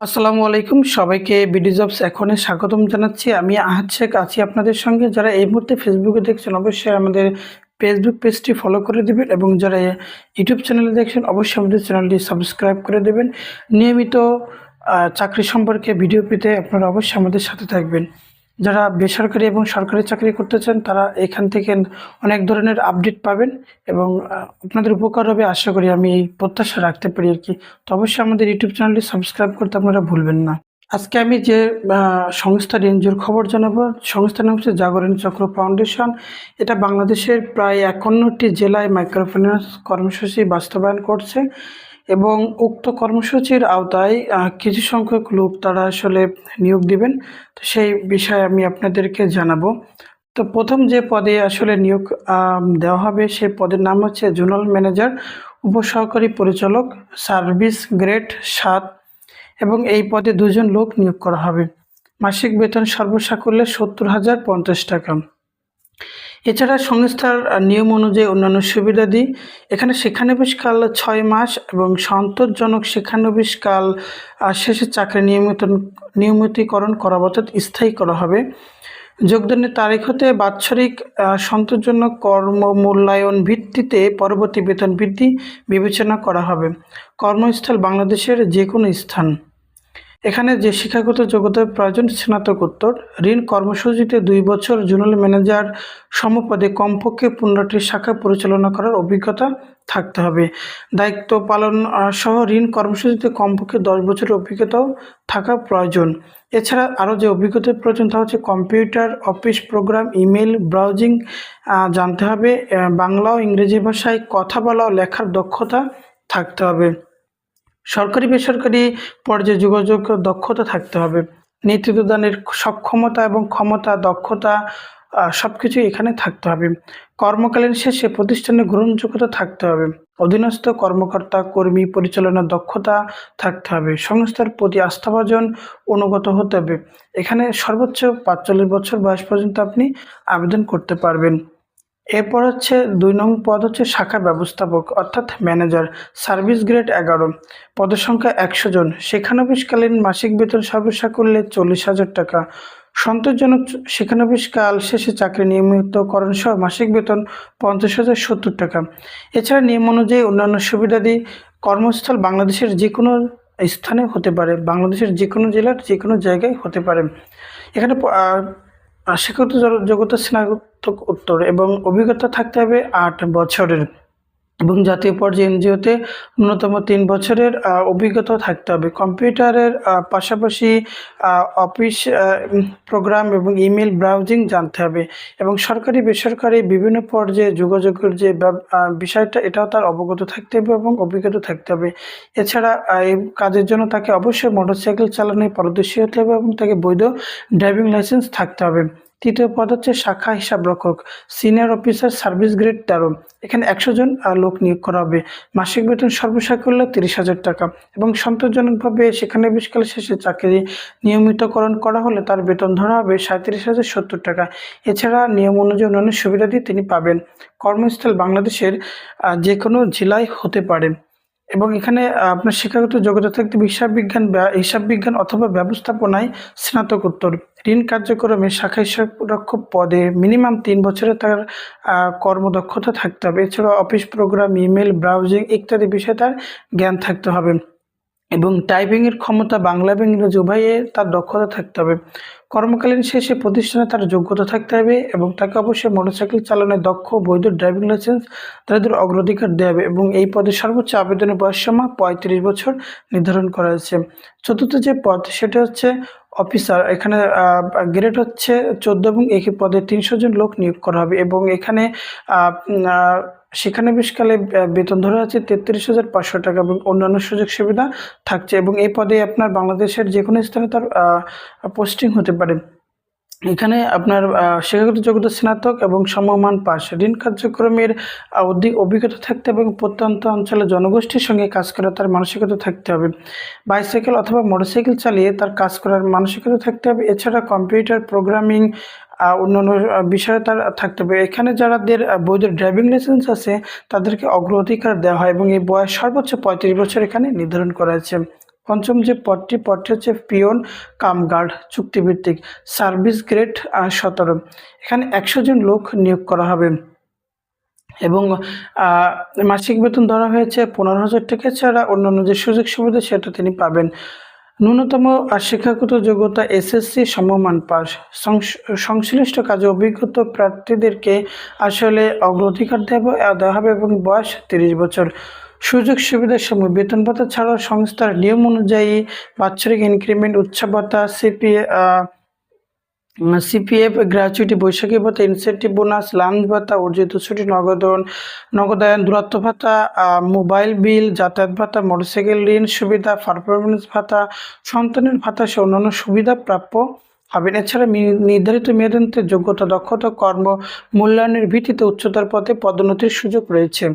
আসসালামু আলাইকুম, সবাইকে বিডি জবস এখনে স্বাগতম জানাচ্ছি। আমি আহাদ শেখ আছি আপনাদের সঙ্গে। যারা এই মুহূর্তে ফেসবুকে দেখছেন অবশ্যই আমাদের ফেসবুক পেজটি ফলো করে দেবেন, এবং যারা ইউটিউব চ্যানেলে দেখছেন অবশ্যই আমাদের চ্যানেলটি সাবস্ক্রাইব করে দেবেন। নিয়মিত চাকরি সম্পর্কে ভিডিও পেতে আপনারা অবশ্যই আমাদের সাথে থাকবেন। যারা বেসরকারি এবং সরকারি চাকরি করতে চান তারা এখান থেকে অনেক ধরনের আপডেট পাবেন, এবং আপনাদের উপকার হবে আশা করি, আমি এই প্রত্যাশা রাখতে পারি আর কি। তো অবশ্যই আমাদের ইউটিউব চ্যানেলটি সাবস্ক্রাইব করতে আপনারা ভুলবেন না। আজকে আমি যে সংস্থার এনজিওর খবর জানাবো, সংস্থার নাম হচ্ছে জাগরণ চক্র ফাউন্ডেশন। এটা বাংলাদেশের প্রায় 51টি জেলায় মাইক্রোফিন্যান্স কর্মসূচি বাস্তবায়ন করছে, এবং উক্ত কর্মসূচির আওতায় কিছু সংখ্যক লোক তারা আসলে নিয়োগ দিবেন। তো সেই বিষয়ে আমি আপনাদেরকে জানাবো। তো প্রথম যে পদে আসলে নিয়োগ দেওয়া হবে সেই পদের নাম হচ্ছে জোনাল ম্যানেজার, উপসহকারী পরিচালক, সার্ভিস গ্রেড 7, এবং এই পদে 2জন লোক নিয়োগ করা হবে। মাসিক বেতন সর্বসাকুল্যে 70,050 টাকা। এছাড়া সংস্থার নিয়ম অনুযায়ী অন্যান্য সুবিধাদি, এখানে শিক্ষানবিশকাল 6 মাস এবং সন্তোষজনক শিক্ষানবিশকাল শেষে চাকরি নিয়মিতকরণ করা অর্থাৎ স্থায়ী করা হবে। যোগদানের তারিখ হতে বাৎসরিক সন্তোষজনক কর্ম মূল্যায়ন ভিত্তিতে পরবর্তী বেতন বৃদ্ধি বিবেচনা করা হবে। কর্মস্থল বাংলাদেশের যে কোনো স্থান। এখানে যে শিক্ষাগত যোগ্যতার প্রয়োজন স্নাতকোত্তর। ঋণ কর্মসূচিতে 2 বছর জোনাল ম্যানেজার সমপদে কমপক্ষে 15টি শাখা পরিচালনা করার অভিজ্ঞতা থাকতে হবে। দায়িত্ব পালন সহ ঋণ কর্মসূচিতে কমপক্ষে 10 বছরের অভিজ্ঞতাও থাকা প্রয়োজন। এছাড়া আরও যে অভিজ্ঞতার প্রয়োজন তা হচ্ছে computer, office program, email browsing জানতে হবে। বাংলা ও ইংরেজি ভাষায় কথা বলা ও লেখার দক্ষতা থাকতে হবে। সরকারি বেসরকারি পর্যায়ে যোগাযোগ দক্ষতা থাকতে হবে। নেতৃত্বদানের সক্ষমতা এবং ক্ষমতা, দক্ষতা সব কিছুই এখানে থাকতে হবে। কর্মকালীন শেষে প্রতিষ্ঠানে গ্রহণযোগ্যতা থাকতে হবে। অধীনস্থ কর্মকর্তা কর্মী পরিচালনার দক্ষতা থাকতে হবে। সংস্থার প্রতি আস্থাভাজন অনুগত হতে হবে। এখানে সর্বোচ্চ 45 বছর বয়স পর্যন্ত আপনি আবেদন করতে পারবেন। এরপর হচ্ছে 2 নং পদ হচ্ছে শাখা ব্যবস্থাপক অর্থাৎ ম্যানেজার, সার্ভিস গ্রেড 11, পদের সংখ্যা 100 জন। শিক্ষানবিশকালীন মাসিক বেতন সর্বসাকুল্যে 40,000 টাকা। সন্তোষজনক শিক্ষানবিশকাল শেষে চাকরি নিয়মিতকরণ সহ মাসিক বেতন 50,070 টাকা। এছাড়া নিয়ম অনুযায়ী অন্যান্য সুবিধাদি, কর্মস্থল বাংলাদেশের যে কোনো স্থানে হতে পারে, বাংলাদেশের যে কোনো জেলার যে কোনো জায়গায় হতে পারে। এখানে শিক্ষাগত যোগ্যতা স্নাতকোত্তর এবং অভিজ্ঞতা থাকতে হবে 8 বছরের, এবং জাতীয় পর্যায়ে এনজিওতে ন্যূনতম 3 বছরের অভিজ্ঞতা থাকতে হবে। কম্পিউটারের পাশাপাশি অফিস প্রোগ্রাম এবং ইমেল ব্রাউজিং জানতে হবে, এবং সরকারি বেসরকারি বিভিন্ন পর্যায়ে যোগাযোগের যে বিষয়টা এটাও তার অবগত থাকতে হবে এবং অভিজ্ঞতা থাকতে হবে। এছাড়া এই কাজের জন্য তাকে অবশ্যই মোটরসাইকেল চালানোয় পারদর্শী হতে হবে এবং তাকে বৈধ ড্রাইভিং লাইসেন্স থাকতে হবে। তৃতীয় পদ হচ্ছে শাখা হিসাবরক্ষক, সিনিয়র অফিসার, সার্ভিস গ্রেড 13। এখানে 100 জন লোক নিয়োগ করা হবে। মাসিক বেতন সর্বসাকুল্যে 30,000 টাকা, এবং সন্তোষজনকভাবে শিক্ষানবিশকাল শেষে চাকরি নিয়মিতকরণ করা হলে তার বেতন ধরা হবে 37,070 টাকা। এছাড়া নিয়ম অনুযায়ী অন্যান্য সুবিধাদি তিনি পাবেন। কর্মস্থল বাংলাদেশের যে কোনো জেলায় হতে পারে, এবং এখানে আপনার শিক্ষাগত যোগ্যতা থাকতে হিসাব বিজ্ঞান অথবা ব্যবস্থাপনায় স্নাতকোত্তর। ঋণ কার্যক্রমে শাখা হিসাবরক্ষক পদে মিনিমাম 3 বছরের তার কর্মদক্ষতা থাকতে হবে। এছাড়াও অফিস প্রোগ্রাম, ইমেল ব্রাউজিং ইত্যাদি বিষয়ে তার জ্ঞান থাকতে হবে, এবং টাইপিংয়ের ক্ষমতা বাংলা এবং ইংরেজি উভয়ে তার দক্ষতা থাকতে হবে। কর্মকালীন শেষে প্রতিষ্ঠানে তার যোগ্যতা থাকতে হবে, এবং তাকে অবশ্যই মোটরসাইকেল চালানোয় দক্ষ, বৈধ ড্রাইভিং লাইসেন্স তাদের অগ্রাধিকার দেওয়া হবে, এবং এই পদে সর্বোচ্চ আবেদনের বয়সসীমা 35 বছর নির্ধারণ করা হয়েছে। চতুর্থ যে পদ সেটা হচ্ছে অফিসার। এখানে গ্রেড হচ্ছে 14, এবং এই পদে 300 জন লোক নিয়োগ করা হবে, এবং এখানে শিক্ষানবিশকালে বেতন ধরা আছে 33,500 টাকা, এবং অন্যান্য সুযোগ সুবিধা থাকছে, এবং এই পদে আপনার বাংলাদেশের যে কোনো স্থানে তার পোস্টিং হতে পারে। এখানে আপনার শিক্ষাগত যোগ্যতা স্নাতক এবং সমমান পাস। ঋণ কার্যক্রমের অভিজ্ঞতা থাকতে হবে, এবং প্রত্যন্ত অঞ্চলের জনগোষ্ঠীর সঙ্গে কাজ করার তার মানসিকতা থাকতে হবে। বাইসাইকেল অথবা মোটরসাইকেল চালিয়ে তার কাজ করার মানসিকতা থাকতে হবে। এছাড়া কম্পিউটার প্রোগ্রামিং অন্যান্য বিষয়ে তার থাকতে হবে। এখানে যাদের বৈধ ড্রাইভিং লাইসেন্স আছে তাদেরকে অগ্রাধিকার দেওয়া হয়, এবং এই বয়স সর্বোচ্চ 35 বছর এখানে নির্ধারণ করা হয়েছে। পঞ্চম যে পদটি হচ্ছে পিয়ন কাম গার্ড চুক্তিভিত্তিক সার্ভিস গ্রেড 17। এখানে 100 জন লোক নিয়োগ করা হবে এবং মাসিক বেতন ধরা হয়েছে 15,000 টাকা ছাড়া অন্যান্য যে সুযোগ সুবিধা সেটা তিনি পাবেন। ন্যূনতম শিক্ষাগত যোগ্যতা এসএসসি সমমান পাস। সংশ্লিষ্ট কাজে অভিজ্ঞতা প্রার্থীদেরকে আসলে অগ্রাধিকার দেওয়া হবে এবং বয়স 30 বছর। সুযোগ সুবিধার সময় বেতন ভাতা ছাড়াও সংস্থার নিয়ম অনুযায়ী বাৎসরিক ইনক্রিমেন্ট, উৎসব ভাতা, সিপিএফ, গ্র্যাচুইটি, বৈশাখী ভাতা, ইনসেন্টিভ বোনাস, লাঞ্চ ভাতা, অর্জিত ছুটি, নগদায়ন, দূরত্ব ভাতা, মোবাইল বিল, যাতায়াত ভাতা, মোটরসাইকেল ঋণ সুবিধা, পারফরমেন্স ভাতা, সন্তানের ভাতা সহ অন্যান্য সুবিধা প্রাপ্য হবেন। এছাড়া নির্ধারিত মেয়াদান্তে যোগ্যতা, দক্ষতা, কর্ম মূল্যায়নের ভিত্তিতে উচ্চতর পদে পদোন্নতির সুযোগ রয়েছে।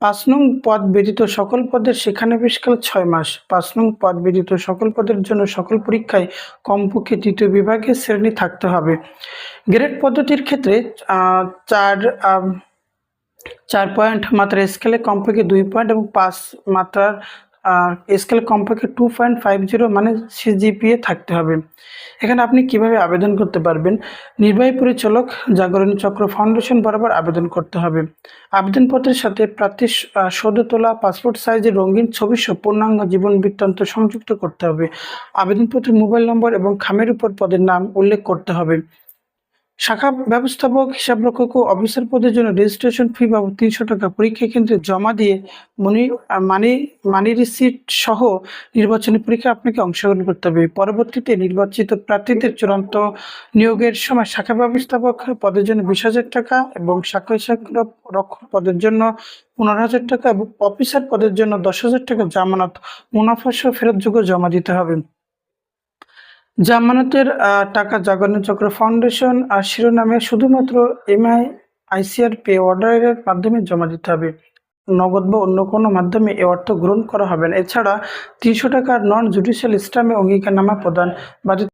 5 নং পদ ব্যতীত সকল পদের শিক্ষানবিশকাল 6 মাস। 5 নং পদ ব্যতীত সকল পদের জন্য সকল পরীক্ষায় কমপক্ষে 3য় বিভাগের শ্রেণী থাকতে হবে। গ্রেড পদ্ধতির ক্ষেত্রে 4 পয়েন্ট মাত্রার স্কেলে কমপক্ষে 2 পয়েন্ট এবং 5 মাত্রার স্কেল কমপক্ষে 2.50 মানে সিজিপিএ থাকতে হবে। এখানে আপনি কিভাবে আবেদন করতে পারবেন? নির্বাহী পরিচালক, জাগরণী চক্র ফাউন্ডেশন বরাবর আবেদন করতে হবে। আবেদনপত্রের সাথে প্রার্থীর সদ্য তোলা পাসপোর্ট সাইজের রঙিন ছবি সহ পূর্ণাঙ্গ জীবন বৃত্তান্ত সংযুক্ত করতে হবে। আবেদনপত্রের মোবাইল নম্বর এবং খামের উপর পদের নাম উল্লেখ করতে হবে। শাখা ব্যবস্থাপক, হিসাবরক্ষক ও অফিসার পদের জন্য রেজিস্ট্রেশন ফি বাবদ 300 টাকা পরীক্ষা কেন্দ্রে জমা দিয়ে মানি রিসিট সহ নির্বাচনী পরীক্ষায় আপনাকে অংশগ্রহণ করতে হবে। পরবর্তীতে নির্বাচিত প্রার্থীদের চূড়ান্ত নিয়োগের সময় শাখা ব্যবস্থাপক পদের জন্য 20,000 টাকা এবং শাখা রক্ষক পদের জন্য 15,000 টাকা এবং অফিসার পদের জন্য 10,000 টাকা জামানত মুনাফা সহ ফেরতযোগ্য জমা দিতে হবে। জামানতের টাকা জাগরণী চক্র ফাউন্ডেশন শিরোনামে শুধুমাত্র MICR পে অর্ডারের মাধ্যমে জমা দিতে হবে। নগদ বা অন্য কোনো মাধ্যমে এ অর্থ গ্রহণ করা হবে না। এছাড়া 300 টাকার নন জুডিশিয়াল স্ট্যাম্পে অঙ্গীকারনামা প্রদান বাধ্যতামূলক।